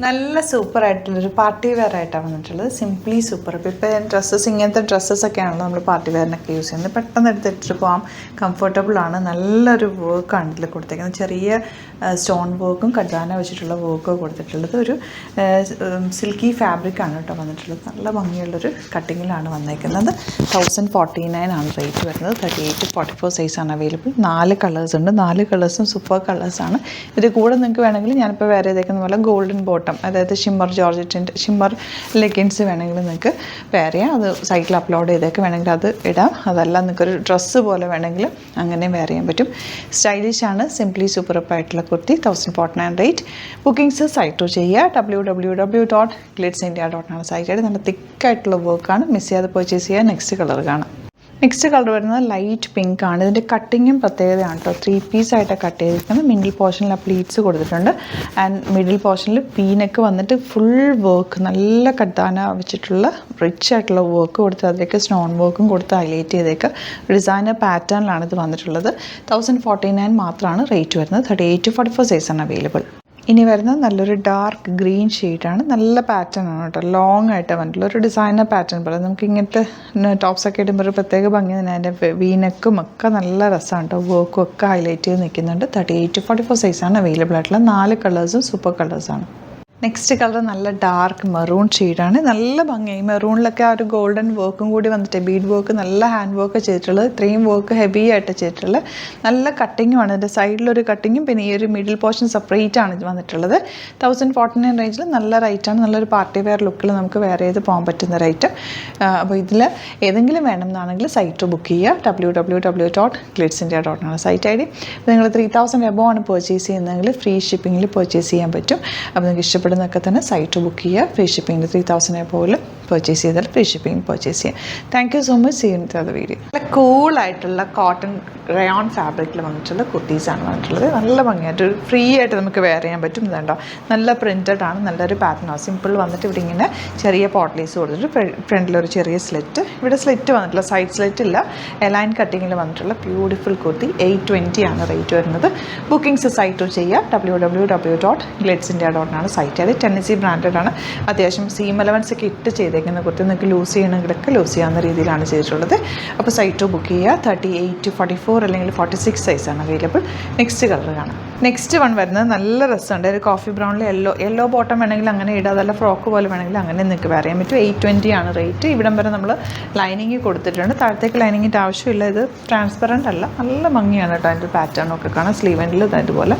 നല്ല സൂപ്പറായിട്ടുള്ളൊരു party wear ആയിട്ടാണ് വന്നിട്ടുള്ളത്. Simply super. ഇപ്പോൾ ഡ്രസ്സസ് ഇങ്ങനത്തെ ഡ്രസ്സസൊക്കെ ആണല്ലോ നമ്മൾ പാർട്ടി വെയറിനൊക്കെ യൂസ് ചെയ്യുന്നത്. പെട്ടെന്ന് എടുത്തിട്ട് പോകാം, കംഫർട്ടബിളാണ്. നല്ലൊരു വർക്കാണ് ഇതിൽ കൊടുത്തേക്കുന്നത്. ചെറിയ സ്റ്റോൺ വർക്കും ഖജാന വെച്ചിട്ടുള്ള വർക്കും കൊടുത്തിട്ടുള്ളത്. ഒരു സിൽക്കി ഫാബ്രിക്കാണ് കേട്ടോ വന്നിട്ടുള്ളത്. നല്ല ഭംഗിയുള്ളൊരു കട്ടിങ്ങിലാണ് വന്നേക്കുന്നത്. 1049 ആണ് റേറ്റ് വരുന്നത്. 38-44 സൈസാണ് അവൈലബിൾ. 4 കളേഴ്സ് ഉണ്ട്. 4 കളേഴ്സും സൂപ്പർ കളേഴ്സാണ്. ഇത് കൂടെ നിങ്ങൾക്ക് വേണമെങ്കിൽ ഞാനിപ്പോൾ വേറെ ചെയ്തേക്കുന്ന പോലെ ഗോൾഡൻ ബോട്ടം, അതായത് ഷിമ്മർ ജോർജറ്റിൻ്റെ ഷിമ്മർ ലെഗിൻസ് വേണമെങ്കിൽ നിങ്ങൾക്ക് വെയർ ചെയ്യാം. അത് സൈറ്റിൽ അപ്ലോഡ് ചെയ്തേക്ക് വേണമെങ്കിൽ അത് ഇടാം. അതല്ല നിങ്ങൾക്കൊരു ഡ്രസ്സ് പോലെ വേണമെങ്കിൽ അങ്ങനെയും വെയർ ചെയ്യാൻ പറ്റും. സ്റ്റൈലിഷാണ്. സിംപ്ലി സൂപ്പറപ്പായിട്ടുള്ള കുർത്തി. 1049 റേറ്റ്. ബുക്കിംഗ്സ് സൈറ്റ് ചെയ്യുക. www.glitzindia.com site. നല്ല തിക്കായിട്ടുള്ള വർക്കാണ്. മിസ് ചെയ്യാതെ പർച്ചേസ് ചെയ്യുക. നെക്സ്റ്റ് കളർ കാണാം. നെക്സ്റ്റ് കളർ വരുന്നത് ലൈറ്റ് പിങ്ക് ആണ്. ഇതിൻ്റെ കട്ടിങ്ങും പ്രത്യേകതയാണ് കേട്ടോ. 3 പീസായിട്ട് കട്ട് ചെയ്തിരിക്കുന്നത്. മിഡിൽ പോർഷനിൽ പ്ലീറ്റ്സ് കൊടുത്തിട്ടുണ്ട്. ആൻഡ് മിഡിൽ പോർഷനിൽ പീനൊക്കെ വന്നിട്ട് ഫുൾ വർക്ക്, നല്ല കട്ടാന വെച്ചിട്ടുള്ള റിച്ച് ആയിട്ടുള്ള വർക്ക് കൊടുത്ത് അതിലേക്ക് സ്റ്റോൺ വർക്കും കൊടുത്ത് ഹൈലൈറ്റ് ചെയ്തേക്ക് ഡിസൈനർ പാറ്റേണിലാണ് ഇത് വന്നിട്ടുള്ളത്. 1049 മാത്രമാണ് റേറ്റ് വരുന്നത്. 38-44 സൈസാണ് അവൈലബിൾ. ഇനി വരുന്നത് നല്ലൊരു ഡാർക്ക് ഗ്രീൻ ഷെയ്ഡാണ്. നല്ല പാറ്റേൺ ആണ് കേട്ടോ. ലോങ് ആയിട്ട് വന്നിട്ടുള്ള ഒരു ഡിസൈനർ പാറ്റേൺ പോലെ. നമുക്ക് ഇങ്ങനത്തെ ടോപ്സൊക്കെ ഇടുമ്പോൾ ഒരു പ്രത്യേക ഭംഗി തന്നെ. അതിൻ്റെ വീനക്കും ഒക്കെ നല്ല രസമാണ് കേട്ടോ. വർക്കും ഒക്കെ ഹൈലൈറ്റ് ചെയ്ത് നിൽക്കുന്നുണ്ട്. 38-44 സൈസാണ് അവൈലബിൾ ആയിട്ടുള്ള. 4 കളേഴ്സും സൂപ്പർ കളേഴ്സാണ്. നെക്സ്റ്റ് കളർ നല്ല ഡാർക്ക് മെറൂൺ ഷെയ്ഡാണ്. നല്ല ഭംഗിയായി. മെറൂണിലൊക്കെ ആ ഒരു ഗോൾഡൻ വർക്കും കൂടി വന്നിട്ട് ബീഡ് വർക്ക്, നല്ല ഹാൻഡ് വർക്ക് ചെയ്തിട്ടുള്ളത്. ഇത്രയും വർക്ക് ഹെവി ആയിട്ട് ചെയ്തിട്ടുള്ളത്. നല്ല കട്ടിങ്ങുമാണ്. ഇതിൻ്റെ സൈഡിലൊരു കട്ടിങ്ങും പിന്നെ ഈ ഒരു മിഡിൽ പോർഷൻ സെപ്പറേറ്റ് ആണ് ഇത് വന്നിട്ടുള്ളത്. 1049 റേഞ്ചിൽ നല്ല റേറ്റാണ്. നല്ലൊരു പാർട്ടി വെയർ ലുക്കിൽ നമുക്ക് വെയർ ചെയ്ത് പോകാൻ പറ്റുന്ന റേറ്റ്. അപ്പോൾ ഇതിൽ ഏതെങ്കിലും വേണമെന്നാണെങ്കിൽ സൈറ്റ് ബുക്ക് ചെയ്യുക. www.glitzindia.com site I D. നിങ്ങൾ 3000 എബോ ആണ് പർച്ചേസ് ചെയ്യുന്നതെങ്കിൽ ഫ്രീ ഷിപ്പിങ്ങിൽ പർച്ചേസ് ചെയ്യാൻ പറ്റും. അപ്പോൾ നിങ്ങൾക്ക് ഇഷ്ടപ്പെടുന്നതൊക്കെ തന്നെ സൈറ്റ് ബുക്ക് ചെയ്യുക. ഫ്രീ ഷിപ്പിംഗ് 3000 എബോയിൽ പർച്ചേസ് ചെയ്താൽ ഫ്രീ ഷിപ്പിംഗ് പർച്ചേസ് ചെയ്യാം. Thank you so much. ചെയ്യുന്നത് അത് വീഡിയോ. നല്ല കൂളായിട്ടുള്ള കോട്ടൺ റയോൺ ഫാബ്രിക്കിൽ വന്നിട്ടുള്ള കുർത്തീസാണ് വന്നിട്ടുള്ളത്. നല്ല ഭംഗിയായിട്ട് ഫ്രീ ആയിട്ട് നമുക്ക് വെയർ ചെയ്യാൻ പറ്റും. ഇതുണ്ടോ, നല്ല പ്രിൻറ്റഡ് ആണ്. നല്ലൊരു പാറ്റേണാണ്. സിമ്പിൾ വന്നിട്ട് ഇവിടെ ഇങ്ങനെ ചെറിയ പോട്ട്ലീസ് കൊടുത്തിട്ട് ഫ്രണ്ടിലൊരു ചെറിയ സ്ലിറ്റ്. ഇവിടെ സ്ലിറ്റ് വന്നിട്ടില്ല, സൈഡ് സ്ലിറ്റ് ഇല്ല. എലൈൻ കട്ടിങ്ങിൽ വന്നിട്ടുള്ള ബ്യൂട്ടിഫുൾ കുർത്തി. 820 ആണ് റേറ്റ് വരുന്നത്. ബുക്കിംഗ്സ് സൈറ്റ് ചെയ്യുക. www.glitzindia.com ആണ് സൈറ്റ്. അത് ടെന്നസി ബ്രാൻഡഡ് ആണ്. അത്യാവശ്യം സീം എലവൻസ് ഒക്കെ ഇട്ട് ചെയ്തേക്കുന്ന കുർത്തി. നിങ്ങൾക്ക് ലൂസ് ചെയ്യണമെങ്കിലൊക്കെ ലൂസ് ചെയ്യാവുന്ന രീതിയിലാണ് ചെയ്തിട്ടുള്ളത്. അപ്പോൾ സൈറ്റ് ബുക്ക് ചെയ്യുക. 38-44 അല്ലെങ്കിൽ 46 സൈസാണ് അവൈലബിൾ. നെക്സ്റ്റ് കളർ കാണാം. നെക്സ്റ്റ് വൺ വരുന്നത് നല്ല രസമുണ്ട്. ഒരു കോഫി ബ്രൗണിൽ യെല്ലോ ബോട്ടം വേണമെങ്കിൽ അങ്ങനെ ഇടാം. അതല്ല ഫ്രോക്ക് പോലെ വേണമെങ്കിൽ അങ്ങനെ നിങ്ങൾക്ക് വെയർ ചെയ്യാൻ പറ്റും. 820 ആണ് റേറ്റ്. ഇവിടം വരെ നമ്മൾ ലൈനിങ് കൊടുത്തിട്ടുണ്ട്. താഴത്തേക്ക് ലൈനിങ്ങിൻ്റെ ആവശ്യമില്ല. ഇത് ട്രാൻസ്പെറൻ്റ് അല്ല. നല്ല ഭംഗിയാണ് കേട്ടോ. അതിൻ്റെ പാറ്റേണൊക്കെ കാണാം. സ്ലീവ് എൻഡിൽ ഇതുപോലെ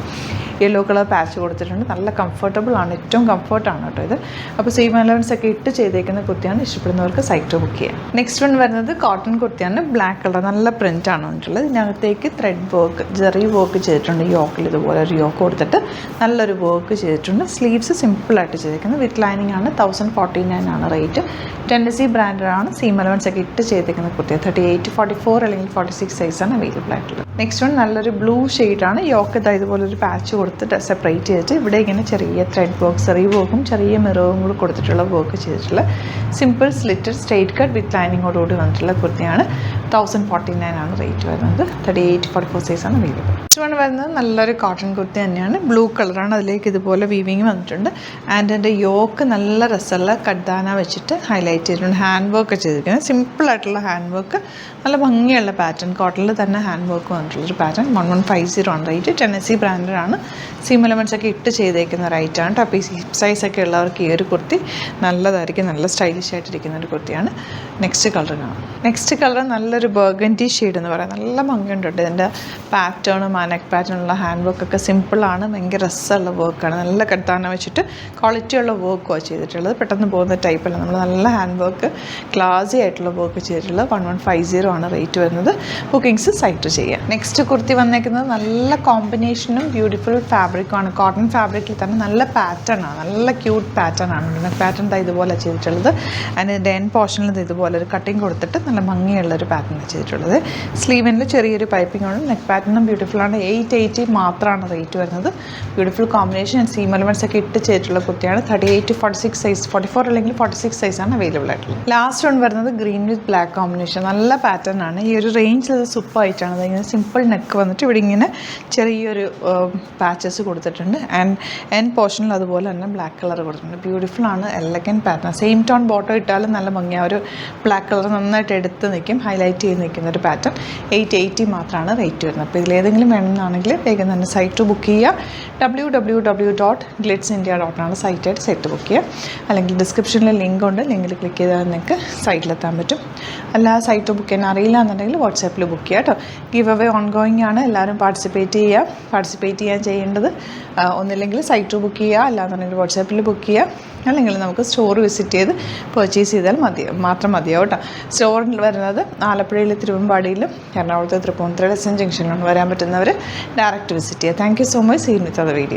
യെല്ലോ കളർ പാച്ച് കൊടുത്തിട്ടുണ്ട്. നല്ല കംഫർട്ടബിൾ ആണ്. ഏറ്റവും കംഫർട്ടാണ് കേട്ടോ ഇത്. അപ്പോൾ സീം അലവൻസ് ഒക്കെ ഇട്ട് ചെയ്തേക്കുന്ന കുർത്തിയാണ്. ഇഷ്ടപ്പെടുന്നവർക്ക് സൈറ്റ് ബുക്ക് ചെയ്യാം. നെക്സ്റ്റ് വൺ വരുന്നത് കോട്ടൺ കുർത്തിയാണ്. ബ്ലാക്ക് കളർ നല്ല പ്രിൻ്റ് ആണ് വന്നിട്ടുള്ളത്. ഇതിനകത്തേക്ക് ത്രെഡ് വർക്ക്, ജെറി വർക്ക് ചെയ്തിട്ടുണ്ട്. യോക്കിൽ ഇതുപോലെ ഒരു യോക്ക് കൊടുത്തിട്ട് നല്ലൊരു വർക്ക് ചെയ്തിട്ടുണ്ട്. സ്ലീവ്സ് സിമ്പിളായിട്ട് ചെയ്തേക്കുന്നത്. വിത്ത് ലൈനിങ് ആണ്. 1049 ആണ് റേറ്റ്. ടെന്നസി ബ്രാൻഡാണ്. സീം അലവൻസ് ഒക്കെ ഇട്ട് ചെയ്തേക്കുന്ന കുർത്തി. 38-44 അല്ലെങ്കിൽ 46 സൈസാണ് അവൈലബിൾ ആയിട്ടുള്ളത്. നെക്സ്റ്റ് വൺ നല്ലൊരു ബ്ലൂ ഷെയ്ഡാണ്. യോക്ക് ഇതുപോലെ ഒരു പാച്ച് കൊടുത്തിട്ട് സെപ്പറേറ്റ് ചെയ്തിട്ട് ഇവിടെ ഇങ്ങനെ ചെറിയ ത്രെഡ് വർക്ക്, സെറി വർക്കും ചെറിയ മിററും കൂടി കൊടുത്തിട്ടുള്ള വർക്ക് ചെയ്തിട്ടുള്ള simple slitted straight cut with ലൈനിങ്ങോടുകൂടി വന്നിട്ടുള്ള കുർത്തിയാണ്. 1049 ആണ് റേറ്റ് വരുന്നത്. 38-44 സൈസാണ് അവൈലബിൾ. നെക്സ്റ്റ് വൺ വരുന്നത് നല്ലൊരു കോട്ടൺ കുർത്തി തന്നെയാണ്. ബ്ലൂ കളറാണ്. അതിലേക്ക് ഇതുപോലെ വീവിങ് വന്നിട്ടുണ്ട്. ആൻഡ് എൻ്റെ യോക്ക് നല്ല രസമുള്ള കഡ്ദാന വെച്ചിട്ട് ഹൈലൈറ്റ് ചെയ്തിട്ടുണ്ട്. ഹാൻഡ് വർക്ക് ചെയ്തിരിക്കുന്നത്. സിമ്പിളായിട്ടുള്ള ഹാൻഡ് വർക്ക്, നല്ല ഭംഗിയുള്ള പാറ്റേൺ. കോട്ടണിൽ തന്നെ ഹാൻഡ് വർക്ക് വന്നിട്ടുള്ളൊരു പാറ്റേൺ. 1150 ആണ് റേറ്റ്. ടെന്നസി ബ്രാൻഡാണ്. സീം എലമെൻറ്റ്സ് ഒക്കെ ഇട്ട് ചെയ്തേക്കുന്ന റൈറ്റാണ്. അപ്പോൾ ഈ സൈസൊക്കെ ഉള്ളവർക്ക് ഈ ഒരു കുർത്തി നല്ലതായിരിക്കും. നല്ല സ്റ്റൈലിഷ് ആയിട്ടിരിക്കുന്ന ഒരു കുർത്തിയാണ്. നെക്സ്റ്റ് കളർ കാണാം. നെക്സ്റ്റ് കളർ നല്ലൊരു ബർഗൻഡി ഷെയ്ഡ് എന്ന് പറയാം. നല്ല ഭംഗിയുണ്ട്. ഇതിൻ്റെ പാറ്റേണും നെക്ക് പാറ്റേണുള്ള ഹാൻഡ് വർക്കൊക്കെ സിമ്പിളാണ്. ഭയങ്കര രസമുള്ള വർക്കാണ്. നല്ല കട്ടാന വെച്ചിട്ട് ക്വാളിറ്റിയുള്ള വർക്കുമാണ് ചെയ്തിട്ടുള്ളത്. പെട്ടെന്ന് പോകുന്ന ടൈപ്പല്ല. നമ്മൾ നല്ല ഹാൻഡ് വർക്ക്, ക്ലാസി ആയിട്ടുള്ള വർക്ക് ചെയ്തിട്ടുള്ളത്. 1150 ആണ് റേറ്റ് വരുന്നത്. ബുക്കിംഗ്സ് സൈറ്റ് ചെയ്യാം. നെക്സ്റ്റ് കുർത്തി വന്നേക്കുന്നത് നല്ല കോമ്പിനേഷനും ബ്യൂട്ടിഫുൾ ഫാബ്രിക്കുമാണ്. കോട്ടൺ ഫാബ്രിക്കിൽ തന്നെ നല്ല പാറ്റേൺ ആണ്. നല്ല ക്യൂട്ട് പാറ്റേൺ ആണ്. നെക്ക് പാറ്റേൺ ഇതുപോലെ ചെയ്തിട്ടുള്ളത്. അതിൻ്റെ എൻ പോർഷനിൽ ഇതുപോലെ ഒരു കട്ടിങ് കൊടുത്തിട്ട് നല്ല ഭംഗിയുള്ളൊരു പാറ്റേൺ പാറ്റേൺ ചെയ്തിട്ടുള്ളത്. സ്ലീവിൽ ചെറിയൊരു പൈപ്പിംഗ് ആണ്. നെക്ക് പാറ്റേണും ബ്യൂട്ടിഫുള്ളാണ്. 880 മാത്രമാണ് റേറ്റ് വരുന്നത്. Beautiful combination and seam elements ഒക്കെ ഇട്ട് ചെയ്തിട്ടുള്ള കുർത്തിയാണ്. 38 to 46 സൈസ്, 44 അല്ലെങ്കിൽ 46 സൈസാണ് അവൈലബിൾ ആയിട്ടുള്ളത്. ലാസ്റ്റ് വൺ വരുന്നത് ഗ്രീൻ വിത്ത് ബ്ലാക്ക് കോമ്പിനേഷൻ. നല്ല പാറ്റേൺ ആണ്. ഈ ഒരു റേഞ്ചിൽ അത് സൂപ്പറായിട്ടാണ്. അതിങ്ങനെ സിമ്പിൾ നെക്ക് വന്നിട്ട് ഇവിടെ ഇങ്ങനെ ചെറിയൊരു പാച്ചസ് കൊടുത്തിട്ടുണ്ട്. ആൻഡ് എൻ പോർഷനിൽ അതുപോലെ തന്നെ ബ്ലാക്ക് കളർ കൊടുത്തിട്ടുണ്ട്. ബ്യൂട്ടിഫുൾ ആണ്. Elegant pattern. സെയിം ടോൺ ബോട്ടോ ഇട്ടാലും നല്ല ഭംഗിയാണ്. ഒരു ബ്ലാക്ക് കളർ നന്നായിട്ട് എടുത്ത് നിൽക്കും, ഹൈലൈറ്റ് ചെയ്ത് നിൽക്കുന്ന ഒരു പാറ്റേൺ. 880 മാത്രമാണ് റേറ്റ് വരുന്നത്. അപ്പോൾ ഇതിലേതെങ്കിലും വേണമെന്നാണെങ്കിൽ വേഗം തന്നെ സൈറ്റ് ബുക്ക് ചെയ്യുക. www.glitzindia.com ആണ് സൈറ്റായിട്ട് സൈറ്റ് ബുക്ക് ചെയ്യുക. അല്ലെങ്കിൽ ഡിസ്ക്രിപ്ഷനിൽ ലിങ്ക് ഉണ്ട്, ലിങ്കിൽ ക്ലിക്ക് ചെയ്താൽ നിങ്ങൾക്ക് സൈറ്റിലെത്താൻ പറ്റും. അല്ല സൈറ്റ് ബുക്ക് ചെയ്യാൻ അറിയില്ല എന്നുണ്ടെങ്കിൽ വാട്സാപ്പിൽ ബുക്ക് ചെയ്യുക കേട്ടോ. ഗിവ് അവേ ഓൺഗോയിങ് ആണ്. എല്ലാവരും പാർട്ടിസിപ്പേറ്റ് ചെയ്യാൻ ചെയ്യേണ്ടത് ഒന്നില്ലെങ്കിൽ സൈറ്റ് ബുക്ക് ചെയ്യുക, അല്ലാന്നുണ്ടെങ്കിൽ വാട്സാപ്പിൽ ബുക്ക് ചെയ്യുക, അല്ലെങ്കിൽ നമുക്ക് സ്റ്റോർ വിസിറ്റ് ചെയ്ത് പർച്ചേസ് ചെയ്താൽ മാത്രം മതിയാവും കേട്ടോ. സ്റ്റോറിൽ വരുന്നത് ആലപ്പുഴയിൽ, തിരുവമ്പാടിയിലും എറണാകുളത്ത് തൃപ്പൂണിത്തുറ SN ജംഗ്ഷനിലാണ്. വരാൻ പറ്റുന്നവർ ഡയറക്റ്റ് വിസിറ്റ് ചെയ്യുക. Thank you so much. Seen with the video.